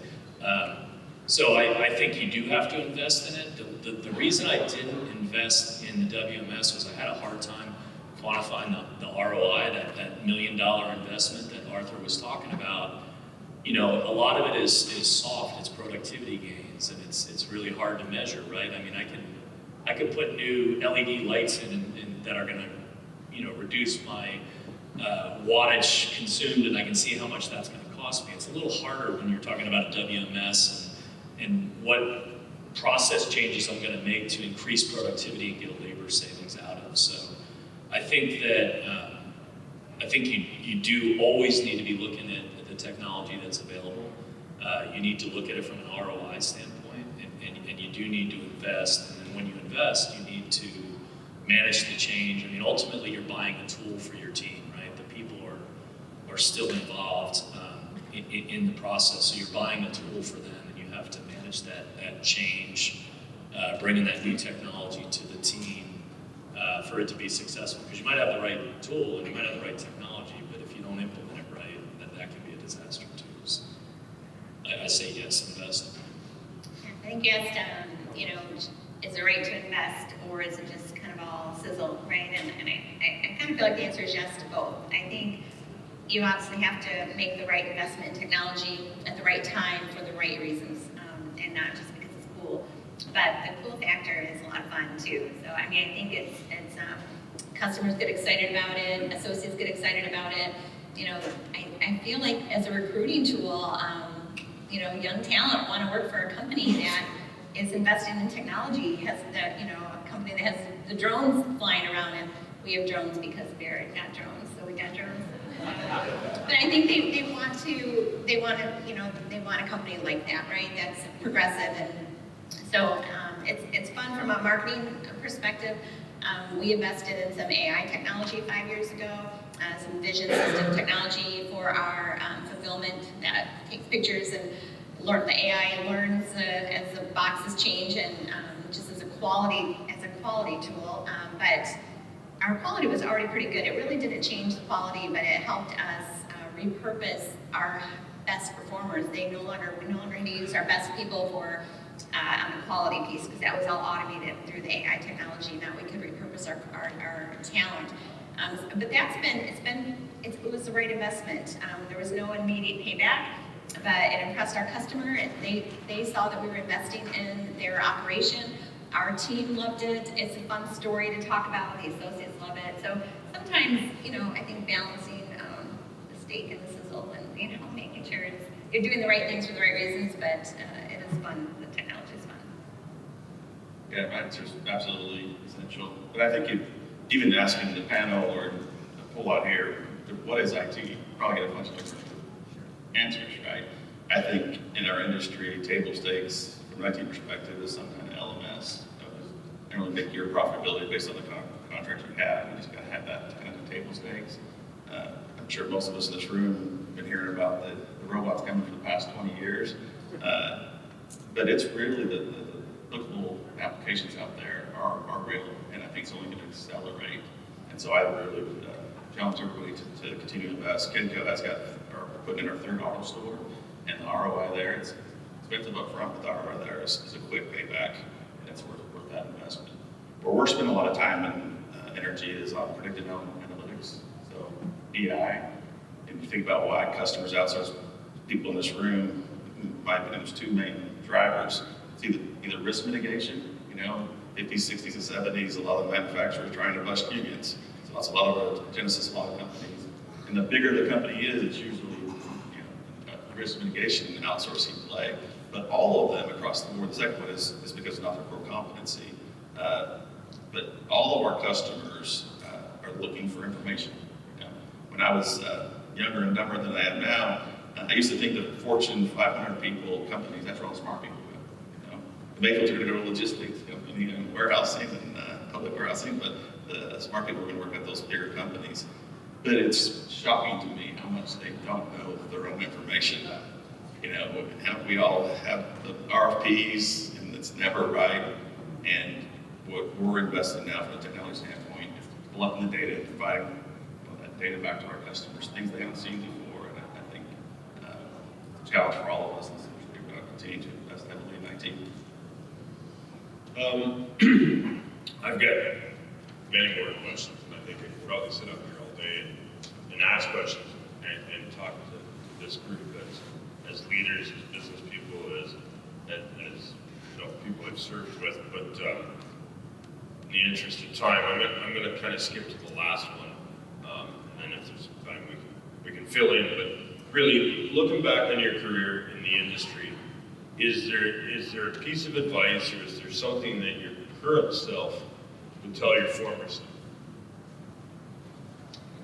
So I think you do have to invest in it. The reason I didn't invest in the WMS was I had a hard time quantifying the ROI, that $1 million investment that Arthur was talking about. A lot of it is soft. It's productivity gains, and it's really hard to measure, right? I mean, I could put new LED lights in that are going to, reduce my wattage consumed, and I can see how much that's going to cost me. It's a little harder when you're talking about a WMS and what process changes I'm going to make to increase productivity and get labor savings out of. So I think that you do always need to be looking at the technology that's available. You need to look at it from an ROI standpoint, and you do need to invest. And then when you invest, you need to manage the change. I mean, ultimately, you're buying a tool for your team, right? The people are still involved in the process, so you're buying a tool for them, and you have to manage that change, bringing that new technology to the team for it to be successful. Because you might have the right tool and you might have the right technology, but if you don't implement it right, then that can be a disaster too. So I say yes, invest. I think you asked, is it right to invest, or is it just kind of all sizzle, right? And I kind of feel like the answer is yes to both. I think you obviously have to make the right investment in technology at the right time for the right reasons, and not just because it's cool. But the cool factor is a lot of fun too. So I mean, I think it's customers get excited about it, associates get excited about it. I feel like as a recruiting tool, young talent want to work for a company that is investing in technology, has a company that has the drones flying around, and we have drones because Barrett got drones, so we got drones. But I think they want a company like that, right? That's progressive, and so it's fun from a marketing perspective. We invested in some AI technology 5 years ago, some vision system technology for our fulfillment that takes pictures and the AI learns as the boxes change, and just as a quality tool. But our quality was already pretty good. It really didn't change the quality, but it helped us repurpose our best performers. We no longer had to use our best people for on the quality piece, because that was all automated through the AI technology. Now we could repurpose our talent. But it was the right investment. There was no immediate payback, but it impressed our customer. They saw that we were investing in their operation. Our team loved it. It's a fun story to talk about. The associates love it. So sometimes, I think balancing the steak and the sizzle, and making sure you're doing the right things for the right reasons. But it is fun. The technology is fun. Yeah, my answer is absolutely essential. But I think even asking the panel or the poll out here, what is IT? You probably get a bunch of different answers, right? I think in our industry, table stakes from an IT perspective is some kind of LMS. And really make your profitability based on the contract you have. You just got to have that kind of table stakes. I'm sure most of us in this room have been hearing about the robots coming for the past 20 years. But it's really the lookable applications out there are real, and I think it's only going to accelerate. And so I really would challenge everybody to continue to invest. Kenco are putting in our third auto store, and the ROI there, it's expensive up front, but the ROI there is a quick payback, and it's worth that investment. Where we're spending a lot of time and energy is on predictive analytics, so BI. And you think about why customers outsource, people in this room, in my opinion, there's two main drivers. It's either risk mitigation, 50s, 60s, and 70s, a lot of the manufacturers trying to bust unions. So that's a lot of Genesis, a lot of companies. And the bigger the company is, it's usually a risk mitigation and outsourcing play. But all of them across the board, the second one is because it's not their core competency. But all of our customers are looking for information. When I was younger and dumber than I am now, I used to think that Fortune 500 people, companies, that's where all the smart people go. The Mayfields are going to go to logistics, warehousing and public warehousing, but the smart people are going to work at those bigger companies. But it's shocking to me how much they don't know their own information. We all have the RFPs, and it's never right. And what we're investing now from a technology standpoint is collecting the data and providing that data back to our customers, things they haven't seen before. And I think the challenge for all of us is we're going to continue to invest heavily in IT. I've got many more questions, and I think I could probably sit up here all day and ask questions and talk to this group as leaders, as business people, as people I've served with. But in the interest of time, I'm going to kind of skip to the last one, and if there's time, we can fill in. But really, looking back on your career in the industry, is there a piece of advice, or is there something that your current self would tell your former self?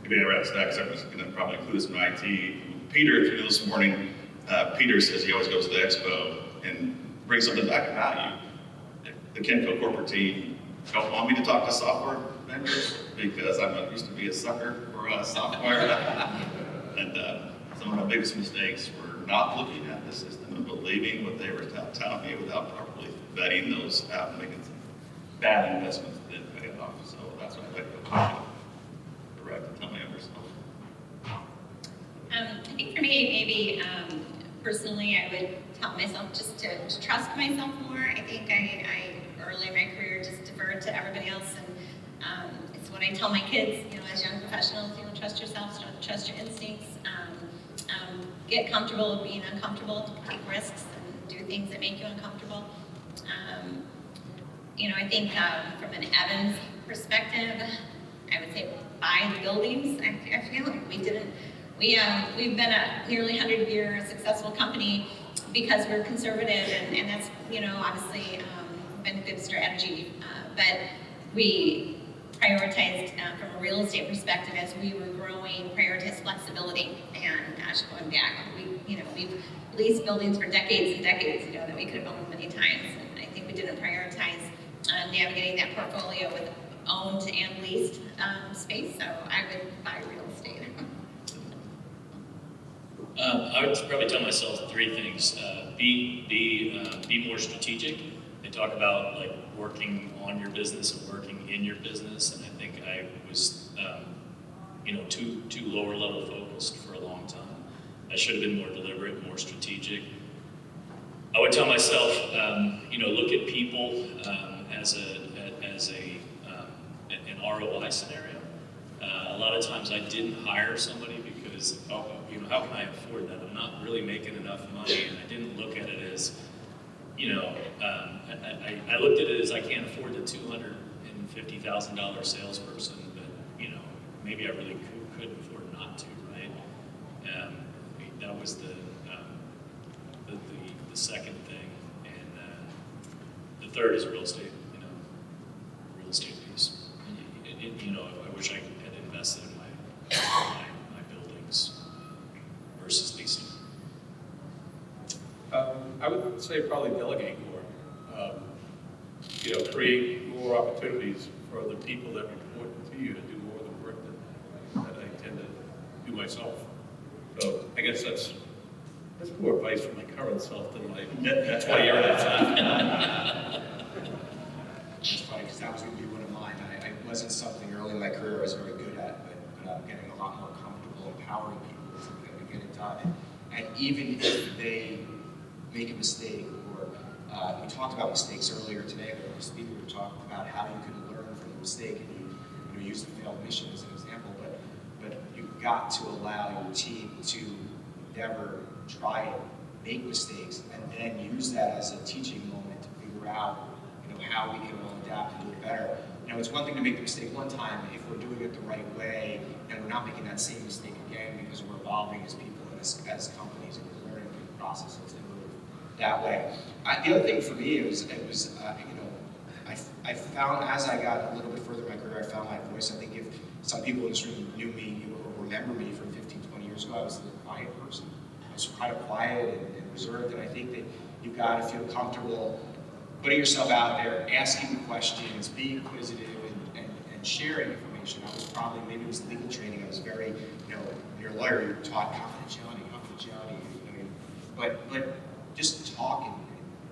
Maybe I read that because I was going to probably include this in my IT. Peter, if you know this morning, Peter says he always goes to the expo and brings something back of value. The Kenco corporate team don't want me to talk to software vendors because I used to be a sucker for software. And some of my biggest mistakes were not looking at the system and believing what they were telling me without properly vetting those out and making some bad investments that didn't pay off. So that's what I'd like to talk about. Direct to tell my younger self. I think for me, maybe personally, I would tell myself just to trust myself more. I think I early in my career just deferred to everybody else, and it's what I tell my kids, as young professionals, trust yourself, trust your instincts, get comfortable with being uncomfortable, take risks, and do things that make you uncomfortable. I think from an Evans perspective, I would say buy the buildings. I feel like we've been a nearly 100-year successful company because we're conservative, and that's, obviously been a good strategy. But we prioritized, from a real estate perspective, as we were growing, prioritized flexibility. And going back, we've leased buildings for decades and decades, that we could have owned many times. And I think we didn't prioritize navigating that portfolio with owned and leased space. So I would buy real estate. I would probably tell myself three things. Be more strategic. They talk about like working on your business and working in your business, and I think I was, too lower level focused for a long time. I should have been more deliberate, more strategic. I would tell myself, look at people as an ROI scenario. A lot of times I didn't hire somebody because, how can I afford that? I'm not really making enough money, and I didn't look at it as, I looked at it as I can't afford the $250,000 salesperson, but maybe I really couldn't afford not to, right? That was the second thing, and the third is real estate. Real estate piece. I wish I had invested in my buildings versus leasing. I would say probably delegate more. Create more opportunities for the people that report to you to do more of the work that I tend to do myself. So I guess that's more advice from my current self than my 20-year-old self. It's funny because that was going to be one of mine. I wasn't something early in my career I was very good at, but I'm getting a lot more comfortable empowering people to get it done. And even if they make a mistake, or we talked about mistakes earlier today, but the speaker talked about how you can learn from the mistake, and you use the failed mission as an example, but you've got to allow your team to endeavor, try it, make mistakes, and then use that as a teaching moment to figure out how we can all adapt and do it better. It's one thing to make the mistake one time if we're doing it the right way and we're not making that same mistake again because we're evolving as people and as companies, and we're learning through processes and move that way. The other thing for me I found as I got a little bit further in my career, I found my voice. I think if some people in this room knew me or remember me from 15, 20 years ago, I was the quiet person. I was kind of quiet and reserved, and I think that you've got to feel comfortable putting yourself out there, asking questions, being inquisitive, and sharing information. I was probably, maybe it was legal training, I was very, you're a lawyer, you're taught confidentiality, but just talk and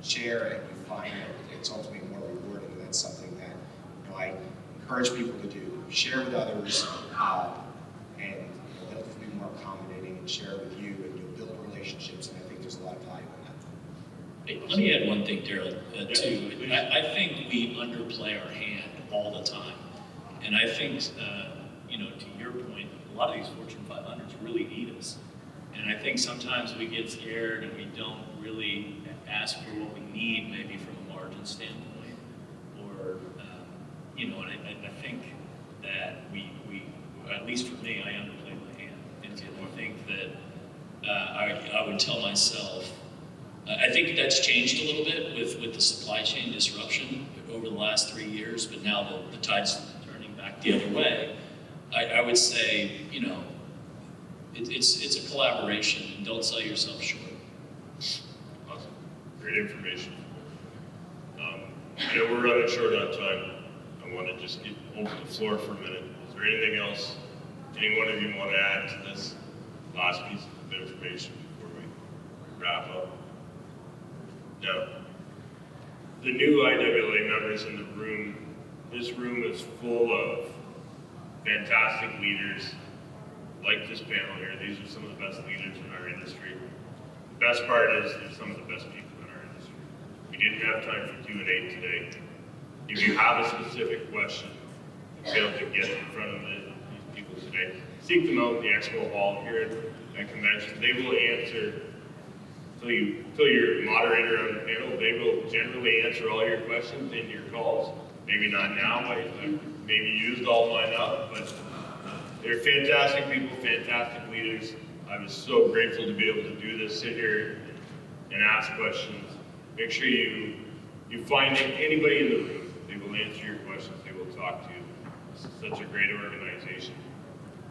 share, and you find that it's ultimately more rewarding, and that's something that I encourage people to do. Share with others, and they'll be more accommodating and share with you, and you'll build relationships, and I think there's a lot of value in that. Hey, let me add one thing, Daryl, too. I think we underplay our hand all the time. And I think, to your point, a lot of these Fortune 500s really need us. And I think sometimes we get scared and we don't really ask for what we need, maybe from a margin standpoint, or, you know, and I think that we, at least for me, I underplayed my hand. And I think that I would tell myself, I think that's changed a little bit with the supply chain disruption over the last 3 years, but now the tide's turning back the other way. I would say, you know, it's a collaboration, and don't sell yourself short. Awesome. Great information. I know we're running short on time. I want to just open the floor for a minute. Is there anything else any one of you want to add to this last piece of information before we wrap up? No. The new IWLA members in the room, this room is full of fantastic leaders like this panel here. These are some of the best leaders in our industry. The best part is they're some of the best people in our industry. We didn't have time for Q&A today. If you have a specific question and failed to get in front of these people today, seek them out in the expo hall here at convention. They will answer, until you're moderator on the panel, they will generally answer all your questions in your calls. Maybe not now, I maybe used all mine up, but they're fantastic people, fantastic leaders. I was so grateful to be able to do this, sit here and ask questions. Make sure you find anybody in the room. They will answer your questions, they will talk to you. This is such a great organization.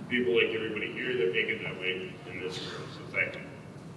People like everybody here that make it that way in this room, so thank you.